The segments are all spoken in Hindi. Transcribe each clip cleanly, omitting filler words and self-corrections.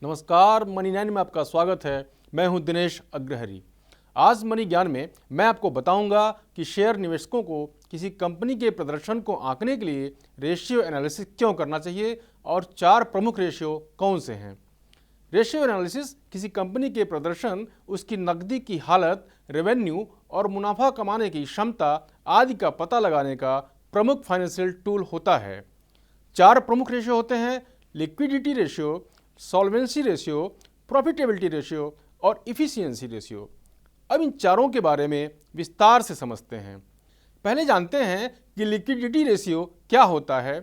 नमस्कार, मनी 9 में आपका स्वागत है। मैं हूं दिनेश अग्रहरी। आज मनी ज्ञान में मैं आपको बताऊंगा कि शेयर निवेशकों को किसी कंपनी के प्रदर्शन को आंकने के लिए रेशियो एनालिसिस क्यों करना चाहिए और 4 प्रमुख रेशियो कौन से हैं। रेशियो एनालिसिस किसी कंपनी के प्रदर्शन, उसकी नकदी की हालत, रेवेन्यू और मुनाफा कमाने की क्षमता आदि का पता लगाने का प्रमुख फाइनेंशियल टूल होता है। 4 प्रमुख रेशियो होते हैं: liquidity ratio, solvency ratio, profitability ratio और इफिशियंसी रेशियो। अब इन चारों के बारे में विस्तार से समझते हैं। पहले जानते हैं कि लिक्विडिटी रेशियो क्या होता है।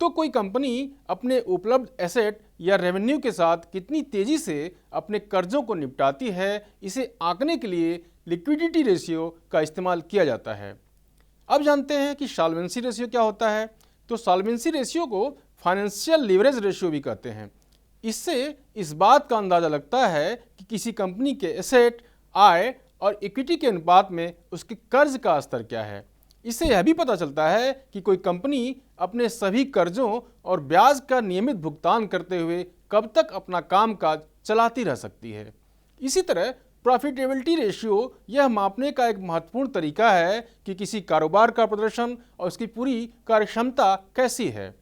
तो कोई कंपनी अपने उपलब्ध एसेट या रेवेन्यू के साथ कितनी तेजी से अपने कर्जों को निपटाती है, इसे आंकने के लिए लिक्विडिटी रेशियो का इस्तेमाल किया जाता है। अब जानते हैं कि सॉल्वेंसी रेशियो क्या होता है। तो सॉल्वेंसी रेशियो को फाइनेंशियल लीवरेज रेशियो भी कहते हैं। इससे इस बात का अंदाजा लगता है कि किसी कंपनी के एसेट, आय और इक्विटी के अनुपात में उसके कर्ज का स्तर क्या है। इससे यह भी पता चलता है कि कोई कंपनी अपने सभी कर्जों और ब्याज का नियमित भुगतान करते हुए कब तक अपना कामकाज चलाती रह सकती है। इसी तरह प्रॉफिटेबिलिटी रेशियो यह मापने का एक महत्वपूर्ण तरीका है कि किसी कारोबार का प्रदर्शन और उसकी पूरी कार्यक्षमता कैसी है।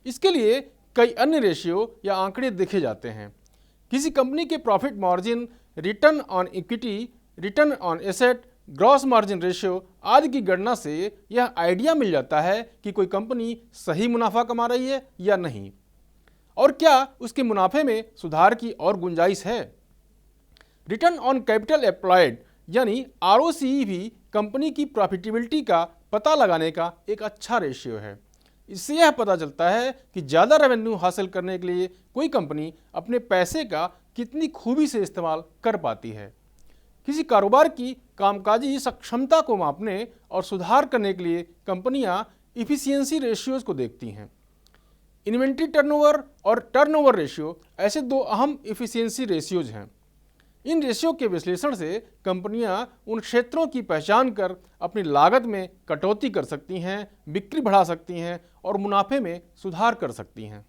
इसके लिए कई अन्य रेशियो या आंकड़े देखे जाते हैं। किसी कंपनी के profit margin, return on equity, return on asset, gross margin ratio आदि की गणना से यह आइडिया मिल जाता है कि कोई कंपनी सही मुनाफा कमा रही है या नहीं, और क्या उसके मुनाफे में सुधार की और गुंजाइश है। रिटर्न ऑन कैपिटल एम्प्लॉयड यानी ROCE भी कंपनी की प्रॉफिटेबिलिटी का पता लगाने का एक अच्छा रेशियो है। इससे यह पता चलता है कि ज़्यादा रेवेन्यू हासिल करने के लिए कोई कंपनी अपने पैसे का कितनी खूबी से इस्तेमाल कर पाती है। किसी कारोबार की कामकाजी सक्षमता को मापने और सुधार करने के लिए कंपनियां इफिशियंसी रेशियोज को देखती हैं। इन्वेंट्री टर्नओवर और टर्नओवर रेशियो ऐसे 2 अहम इफिशियंसी रेशियोज हैं। इन रेशियो के विश्लेषण से कंपनियां उन क्षेत्रों की पहचान कर अपनी लागत में कटौती कर सकती हैं, बिक्री बढ़ा सकती हैं और मुनाफे में सुधार कर सकती हैं।